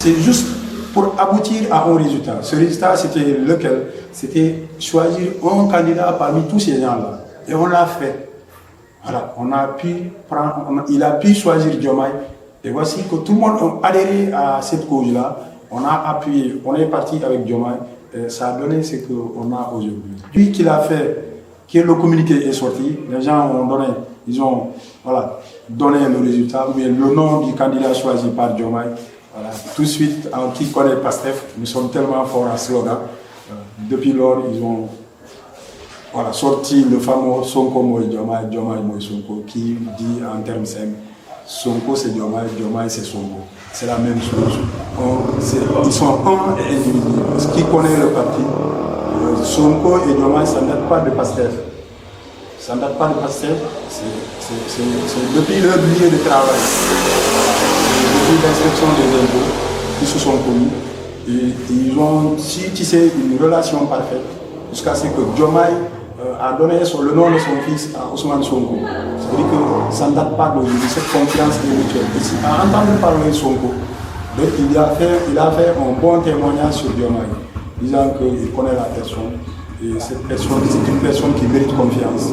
C'est juste pour aboutir à un résultat. Ce résultat, c'était lequel? C'était choisir un candidat parmi tous ces gens-là. Et on l'a fait. Voilà, il a pu choisir Diomaye. Et voici que tout le monde a adhéré à cette cause-là. On a appuyé, on est parti avec Diomaye. Et ça a donné ce qu'on a aujourd'hui. Lui qui l'a fait, que le communiqué est sorti, les gens ont donné, donné le résultat, mais le nom du candidat choisi par Diomaye. Voilà. Tout de suite, qui connaît Pastef, nous sommes tellement forts en slogan. Depuis lors, ils ont sorti le fameux Sonko Moïse Diomaye, Diomaye Moïse Sonko, qui dit en termes simples, Sonko c'est Diomaye, Diomaye c'est Sonko. C'est la même chose. Ils sont un et individu. Qui connaît le parti, Sonko et Diomaye, ça ne date pas de Pastef. Ça ne date pas de Pastef, c'est depuis leur lieu de travail. Depuis l'inspection des impôts, qui se sont connus, et ils ont tissé une relation parfaite jusqu'à ce que Diomaye a donné le nom de son fils à Ousmane Sonko. C'est-à-dire que ça ne date pas d'aujourd'hui, cette confiance est mutuelle. Et à entendre parler de Sonko, il a fait un bon témoignage sur Diomaye, disant qu'il connaît la personne, et cette personne, c'est une personne qui mérite confiance.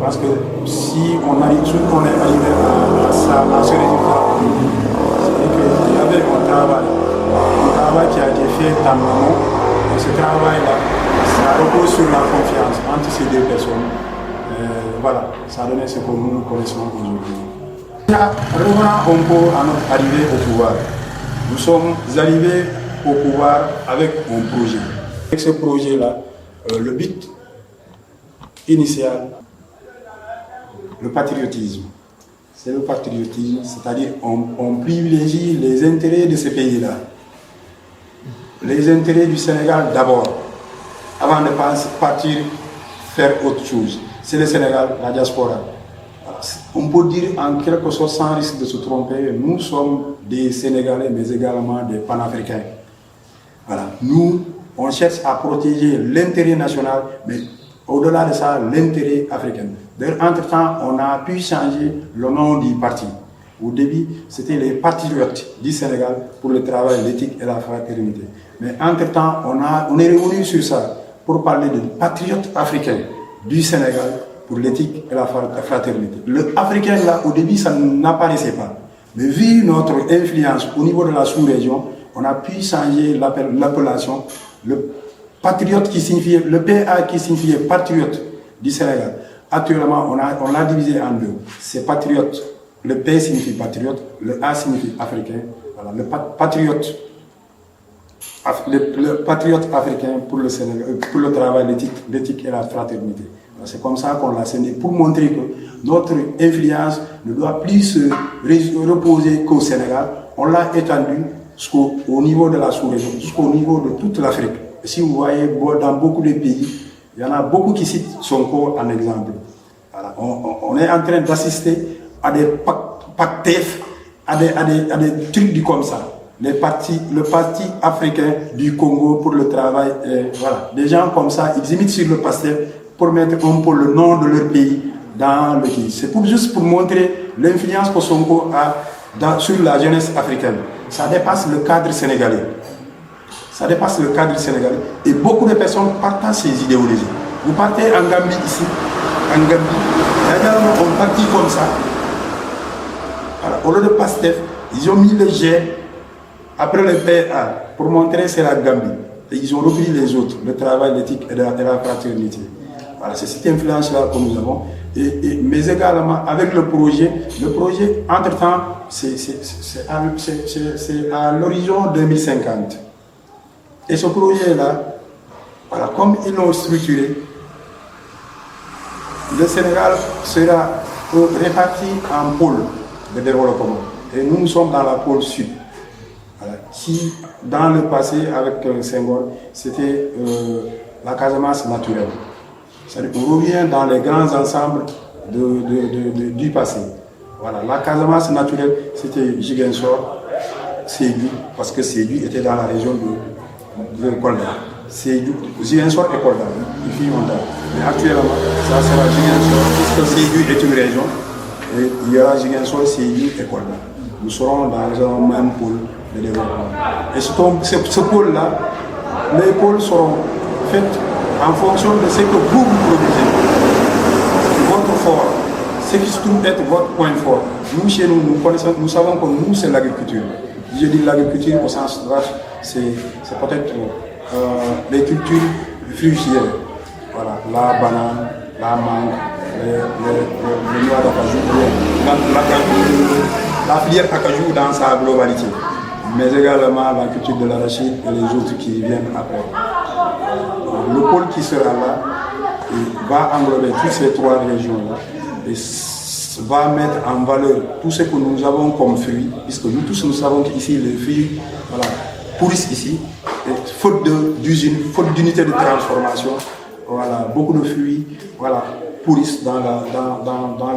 Parce que si on est arrivé à ce résultat, c'est-à-dire qu'il y avait un travail qui a été fait en amont, et ce travail-là, ça repose sur la confiance entre ces deux personnes. Voilà, ça a donné ce que nous connaissons aujourd'hui. Revenons un peu à notre arrivée au pouvoir. Nous sommes arrivés au pouvoir avec un projet. Avec ce projet-là, le but initial, le patriotisme. C'est le patriotisme, c'est-à-dire on privilégie les intérêts de ce pays-là. Les intérêts du Sénégal d'abord, avant de partir faire autre chose. C'est le Sénégal, la diaspora. On peut dire en quelque sorte, sans risque de se tromper, nous sommes des Sénégalais, mais également des Panafricains. Voilà. Nous, on cherche à protéger l'intérêt national, mais au-delà de ça, l'intérêt africain. D'ailleurs, entre-temps, on a pu changer le nom du parti. Au début, c'était les patriotes du Sénégal pour le travail, l'éthique et la fraternité. Mais entre-temps, on est revenu sur ça pour parler de patriotes africains du Sénégal pour l'éthique et la fraternité. Le africain, là, au début, ça n'apparaissait pas. Mais vu notre influence au niveau de la sous-région, on a pu changer l'appellation. Le patriote qui signifiait, le PA qui signifiait patriote du Sénégal. Actuellement, on l'a divisé en deux. C'est patriote. Le P signifie patriote, le A signifie africain. Voilà, le patriote africain pour le Sénégal, pour le travail, l'éthique et la fraternité. C'est comme ça qu'on l'a scindé pour montrer que notre influence ne doit plus se reposer qu'au Sénégal. On l'a étendu jusqu'au niveau de la sous-région, jusqu'au niveau de toute l'Afrique. Si vous voyez dans beaucoup de pays, il y en a beaucoup qui citent Sonko en exemple. Voilà. On est en train d'assister à des pactes, à des trucs comme ça. Le parti africain du Congo pour le travail, voilà. Des gens comme ça, ils imitent sur le Pastef pour mettre un peu le nom de leur pays dans le pays. C'est juste pour montrer l'influence que Sonko a sur la jeunesse africaine. Ça dépasse le cadre sénégalais. Ça dépasse le cadre sénégalais. Et beaucoup de personnes partagent ces idéologies. Vous partez en Gambie ici, en Gambie, il y a un parti comme ça. Alors, au lieu de Pastef, ils ont mis le G après le PA pour montrer que c'est la Gambie. Et ils ont repris les autres, le travail, l'éthique et la fraternité. Voilà, c'est cette influence-là que nous avons. Mais également avec le projet entre-temps, c'est à l'horizon 2050. Et ce projet-là, voilà, comme ils l'ont structuré, le Sénégal sera réparti en pôles de développement. Et nous sommes dans la pôle sud, voilà, qui, dans le passé, avec Senghor, c'était la Casamance naturelle. C'est-à-dire qu'on revient dans les grands ensembles du passé. Voilà, la Casamance naturelle, c'était Ziguinchor, Sédhiou, parce que Sédhiou était dans la région de Kolda. Ziguinchor et Kolda, mais actuellement, ça sera Ziguinchor, puisque Sédhiou est une région, et il y aura Ziguinchor, Sédhiou et Kolda. Nous serons dans un même pôle de développement. Et ce pôle-là, les pôles seront faits en fonction de ce que vous produisez. Votre fort, ce qui se trouve être votre point fort. Nous, chez nous, nous savons que nous, c'est l'agriculture. Je dis l'agriculture au sens large, c'est peut-être les cultures fruitières. Voilà, la banane, la mangue, les noix d'acajou, la filière acajou dans sa globalité, mais également la culture de l'arachide et les autres qui viennent après. Le pôle qui sera là va englober toutes ces trois régions-là et va mettre en valeur tout ce que nous avons comme fruits, puisque nous tous nous savons qu'ici les fruits pourrissent ici, et faute d'usine, faute d'unité de transformation, beaucoup de fruits pourrissent dans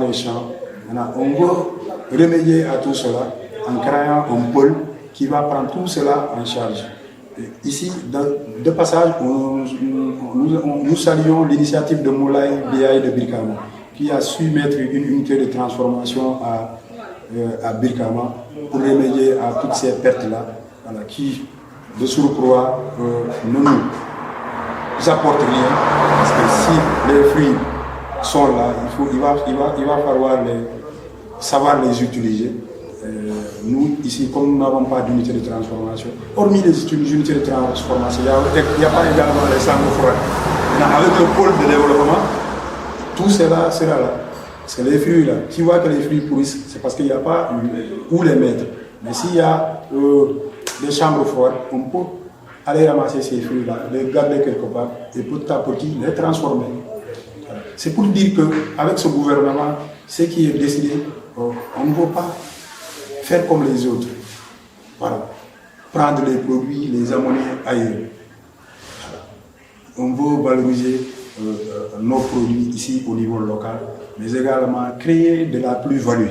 les champs. Maintenant, on veut remédier à tout cela en créant un pôle qui va prendre tout cela en charge. Et ici, de passage, nous saluons l'initiative de Moulay Biaye de Birkama, qui a su mettre une unité de transformation à Birkama pour remédier à toutes ces pertes-là, qui, de surcroît, ne nous apportent rien, parce que si les fruits sont là, il va falloir savoir les utiliser. Nous, ici, comme nous n'avons pas d'unité de transformation, hormis les unités de transformation, il n'y a pas également les centres froids. Avec le pôle de développement, tout cela sera là. Parce que les fruits là, qui voient que les fruits pourrissent, c'est parce qu'il n'y a pas où les mettre. Mais s'il y a des chambres froides, on peut aller ramasser ces fruits-là, les garder quelque part et petit à petit les transformer. C'est pour dire qu'avec ce gouvernement, ce qui est décidé, on ne veut pas faire comme les autres. Voilà. Prendre les produits, les amener ailleurs. On veut valoriser nos produits ici au niveau local, mais également créer de la plus-value.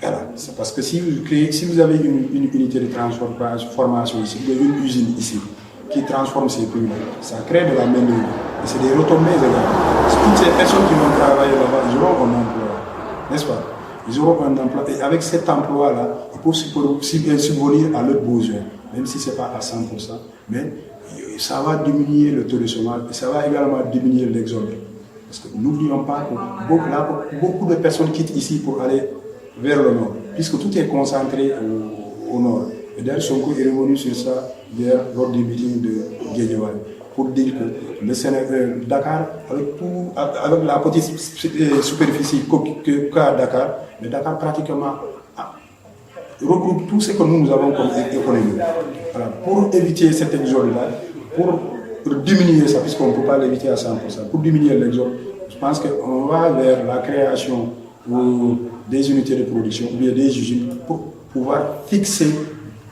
Voilà. C'est parce que si vous avez une unité de transformation ici, vous avez une usine ici qui transforme ces produits, ça crée de la main-d'œuvre. Et c'est des retombées également. Toutes ces personnes qui vont travailler là-bas, ils auront un emploi, n'est-ce pas? Ils auront un emploi. Et avec cet emploi-là, ils peuvent subvenir à leurs besoins, même si ce n'est pas à 100%. Mais ça va diminuer le taux de chômage et ça va également diminuer l'exode. Parce que n'oublions pas que beaucoup de personnes quittent ici pour aller vers le nord, puisque tout est concentré au nord. Et d'ailleurs, Sonko est revenu sur ça hier lors du meeting de Guédiawaye, pour dire que le Sénégal, Dakar, avec la petite superficie qu'a Dakar, mais Dakar pratiquement regroupe tout ce que nous avons comme économie. Voilà. Pour éviter cet exode-là, pour diminuer ça, puisqu'on ne peut pas l'éviter à 100%, pour diminuer l'exode, je pense qu'on va vers la création des unités de production ou bien des usines pour pouvoir fixer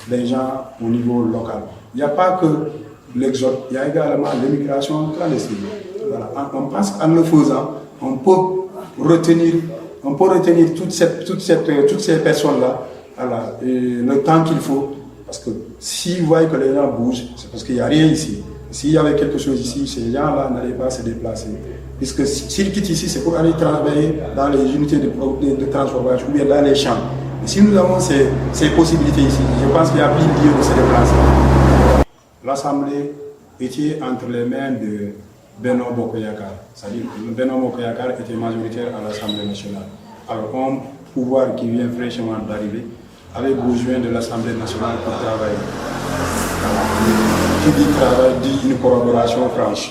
les gens au niveau local. Il n'y a pas que l'exode, il y a également l'immigration clandestine. Voilà. On pense qu'en le faisant, on peut retenir toutes ces personnes-là, voilà, et le temps qu'il faut. Parce que s'ils voient que les gens bougent, c'est parce qu'il n'y a rien ici. S'il y avait quelque chose ici, ces gens-là n'allaient pas se déplacer. Puisque s'ils quittent ici, c'est pour aller travailler dans les unités de transformation ou bien dans les champs. Et si nous avons ces possibilités ici, je pense qu'il y a plus lieu de se déplacer. L'Assemblée était entre les mains de Benno Bokk Yakaar. C'est-à-dire que Benno Bokk Yakaar était majoritaire à l'Assemblée nationale. Alors, un pouvoir qui vient fraîchement d'arriver avait besoin de l'Assemblée nationale pour travailler. Qui dit travail dit une collaboration franche.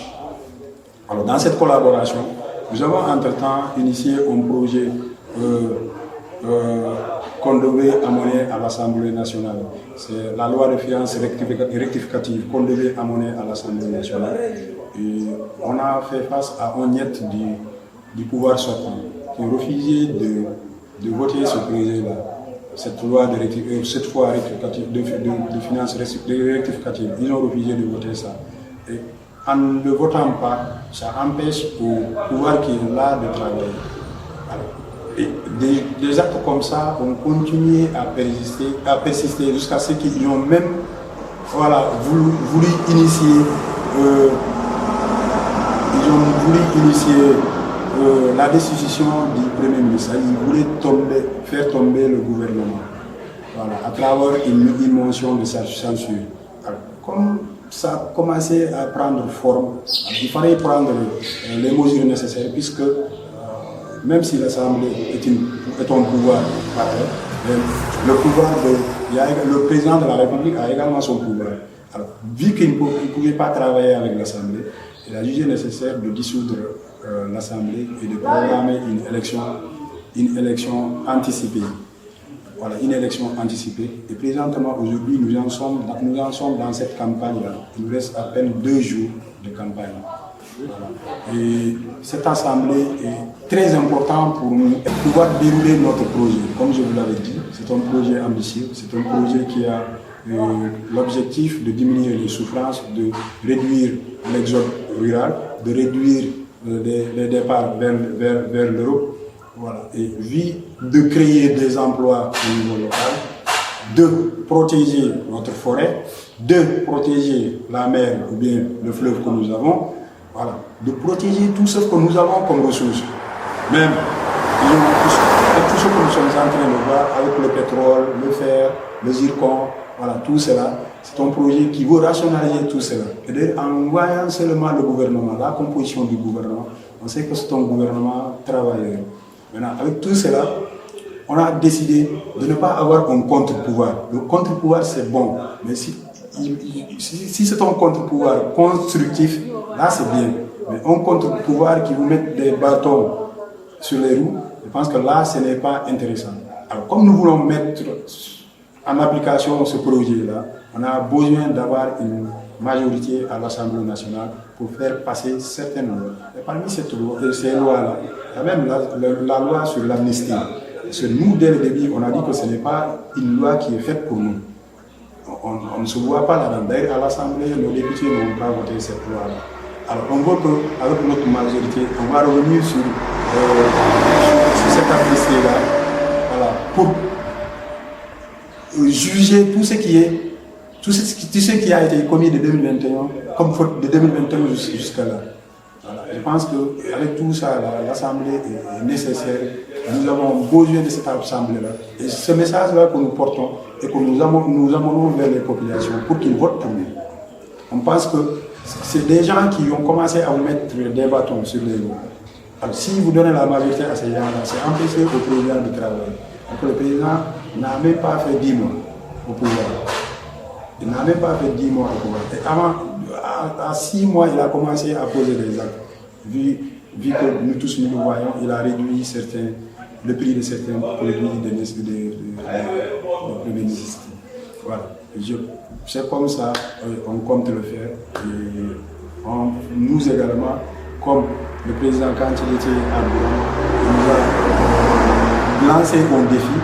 Alors, dans cette collaboration, nous avons entre-temps initié un projet qu'on devait amener à l'Assemblée nationale. C'est la loi de finances rectificative qu'on devait amener à l'Assemblée nationale. Et on a fait face à un niet du pouvoir sortant qui refusait de voter ce projet-là. Cette loi cette fois de finances rectificative, ils ont refusé de voter ça. Et en ne votant pas, ça empêche au pouvoir qui est là de travailler. Alors, et des actes comme ça ont continué à persister jusqu'à ce qu'ils ont même voulu initier la destitution du Premier ministre. Ils voulaient faire tomber le gouvernement. voilà, à travers une motion de censure. Alors, comme ça a commencé à prendre forme, il fallait prendre les mesures nécessaires puisque même si l'Assemblée est un pouvoir pareil, le président de la République a également son pouvoir. Alors, vu qu'il ne pouvait pas travailler avec l'Assemblée, il a jugé nécessaire de dissoudre l'Assemblée et de programmer une élection anticipée. Voilà, une élection anticipée. Et présentement, aujourd'hui, nous en sommes dans cette campagne-là. Il nous reste à peine 2 jours de campagne. Voilà. Et cette assemblée est très importante pour nous pouvoir dérouler notre projet. Comme je vous l'avais dit, c'est un projet ambitieux, c'est un projet qui a l'objectif de diminuer les souffrances, de réduire l'exode rural, de réduire les départs vers l'Europe. Voilà. Et de créer des emplois au niveau local, de protéger notre forêt, de protéger la mer ou bien le fleuve que nous avons, voilà, de protéger tout ce que nous avons comme ressources. Même tout ce que nous sommes en train de voir avec le pétrole, le fer, le zircon, voilà, tout cela, c'est un projet qui veut rationaliser tout cela. Et en voyant seulement le gouvernement, la composition du gouvernement, on sait que c'est un gouvernement travailleur. Maintenant, avec tout cela, on a décidé de ne pas avoir un contre-pouvoir. Le contre-pouvoir, c'est bon, mais si c'est un contre-pouvoir constructif, là c'est bien. Mais un contre-pouvoir qui vous met des bâtons sur les roues, je pense que là, ce n'est pas intéressant. Alors, comme nous voulons mettre en application ce projet-là, on a besoin d'avoir une majorité à l'Assemblée nationale pour faire passer certaines lois. Et parmi ces lois-là, il y a même la loi sur l'amnistie. Nous, dès le début, on a dit que ce n'est pas une loi qui est faite pour nous. On ne se voit pas là-dedans. D'ailleurs, à l'Assemblée, nos députés n'ont pas voté cette loi-là. Alors, on voit qu'avec notre majorité, on va revenir sur cette amnistie-là, voilà, pour juger tout ce qui a été commis de 2021, comme faute de 2021 jusqu'à là. Voilà. Je pense qu'avec tout ça, l'Assemblée est nécessaire. Nous avons besoin de cette Assemblée-là. Et ce message-là que nous portons et que nous amenons vers les populations pour qu'ils votent pour nous. On pense que c'est des gens qui ont commencé à vous mettre des bâtons sur les roues. Alors, si vous donnez la majorité à ces gens-là, c'est empêcher au président de travailler. Donc, le président n'a même pas fait 10 mois au pouvoir. Il n'a même pas fait 10 mois au pouvoir. Et avant, à 6 mois, il a commencé à poser des actes. Vu que nous tous nous voyons, il a réduit le prix de certains produits de première nécessité. Voilà. C'est comme ça, on compte le faire. Et nous également, comme le président, quand il était à Buran, il nous a lancé un défi.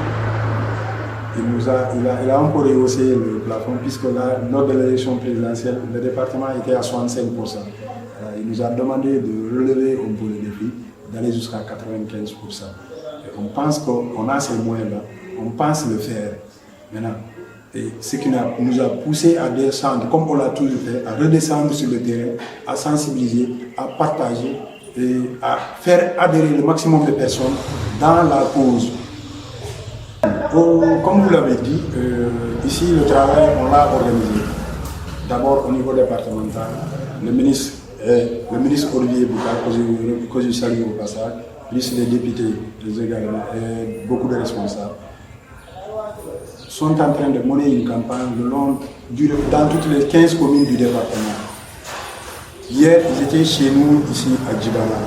Il a encore rehaussé le plafond, puisque là, lors de l'élection présidentielle, le département était à 65%. Il nous a demandé de relever un peu le défi, d'aller jusqu'à 95%. Et on pense qu'on a ces moyens-là, on pense le faire. Maintenant, et ce qui nous a poussé à descendre, comme on l'a toujours fait, à redescendre sur le terrain, à sensibiliser, à partager et à faire adhérer le maximum de personnes dans la cause. Comme vous l'avez dit, ici le travail, on l'a organisé. D'abord au niveau départemental, le ministre Olivier Bouka, que je salue au passage, plus les députés également et beaucoup de responsables, sont en train de mener une campagne dans toutes les 15 communes du département. Hier, ils étaient chez nous, ici à Djibala.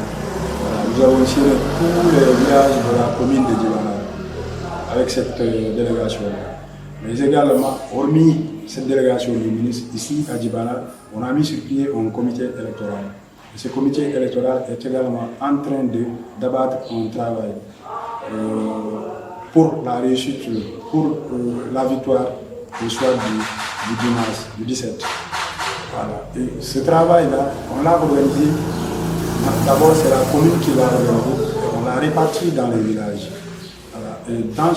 Voilà, nous avons tiré tous les villages de la commune de Djibala avec cette délégation-là. Mais également, hormis cette délégation du ministre, ici à Djibala, on a mis sur pied un comité électoral. Et ce comité électoral est également en train d'abattre un travail pour la réussite, pour la victoire le soir du dimanche, du 17. Voilà. Et ce travail-là, on l'a organisé. D'abord, c'est la commune qui l'a organisé. On l'a réparti dans les villages. Voilà. Et dans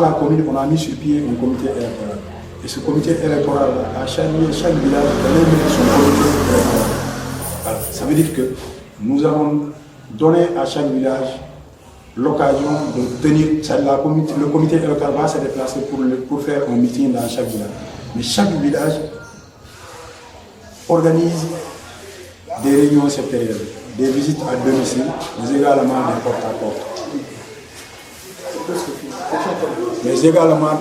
la commune, on a mis sur pied un comité électoral. Et ce comité électoral, à chaque village, allait mettre son comité électoral. Voilà. Ça veut dire que nous avons donné à chaque village l'occasion de tenir, le comité électoral va se déplacer pour faire un meeting dans chaque village. Mais chaque village organise des réunions sectorielles, des visites à domicile, mais également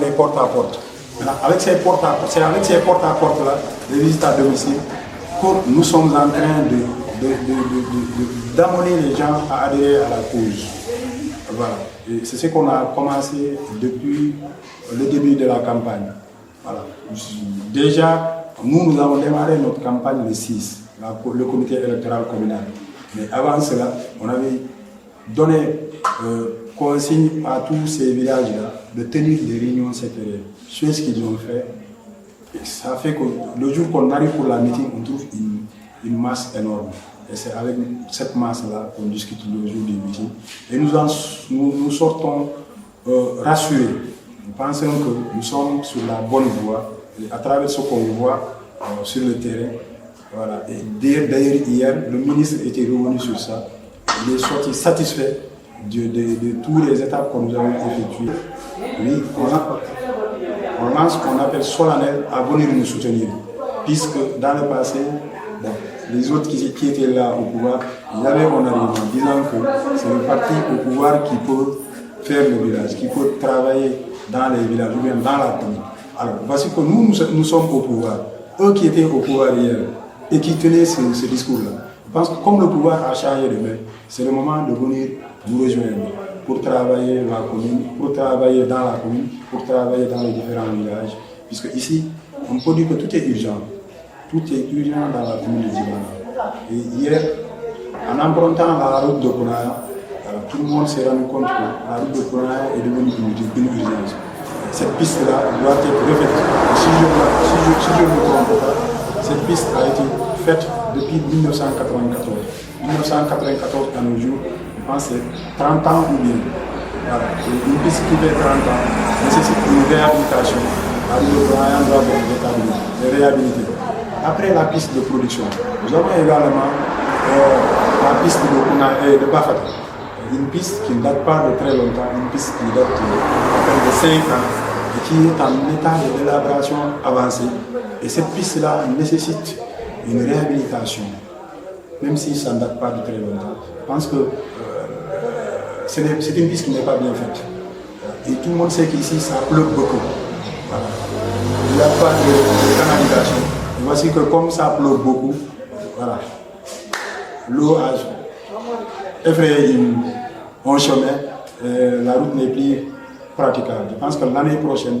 des porte-à-porte. Avec ces porte-à-porte-là, des visites à domicile, que nous sommes en train d'amener les gens à adhérer à la cause. Voilà. Et c'est ce qu'on a commencé depuis le début de la campagne. Voilà. Déjà, nous avons démarré notre campagne le 6, le comité électoral communal. Mais avant cela, on avait donné consigne à tous ces villages-là de tenir des réunions sectorielles. Chose qu'ils ont fait. Et ça fait que le jour qu'on arrive pour la meeting, on trouve une masse énorme. Et c'est avec cette masse-là qu'on discute le jour du meeting. Et nous sortons rassurés. Nous pensons que nous sommes sur la bonne voie. Et à travers ce qu'on voit sur le terrain. Voilà. Et d'ailleurs, hier, le ministre était revenu sur ça. Il est sorti satisfait de toutes les étapes que nous avons effectuées. Oui, on lance ce qu'on appelle solennel à venir nous soutenir. Puisque dans le passé, bon, les autres qui étaient là au pouvoir, il y avait un argument disant que c'est le parti au pouvoir qui peut faire le village, qui peut travailler dans les villages ou bien dans la commune. Alors, voici que nous sommes au pouvoir. Eux qui étaient au pouvoir hier et qui tenaient ce discours-là, je pense que comme le pouvoir a changé de main, c'est le moment de venir nous rejoindre pour travailler la commune, pour travailler dans la commune, pour travailler dans les différents villages. Puisque ici, on peut dire que tout est urgent. Tout est urgent dans la commune de Djibana. Et hier, en empruntant la route de Kounaya, tout le monde s'est rendu compte que la route de Kounaya est devenue une urgence. Cette piste-là doit être refaite. Si je ne me trompe pas, cette piste a été faite depuis 1994. 1994 à nos jours, je pense que c'est 30 ans ou bien. Voilà. Une piste qui fait 30 ans nécessite une réhabilitation. La route de Kounaya doit être réhabilitée. Après la piste de production, nous avons également la piste de Bafata. Une piste qui ne date pas de très longtemps, une piste qui date de 5 ans et qui est en état d'élaboration avancée. Et cette piste-là nécessite une réhabilitation, même si ça ne date pas de très longtemps. Je pense que c'est une piste qui n'est pas bien faite. Et tout le monde sait qu'ici, ça pleut beaucoup. Voilà. Il n'y a pas de canalisation. Et voici que comme ça pleut beaucoup, voilà, l'eau a effrayé un chemin, la route n'est plus praticable. Je pense que l'année prochaine,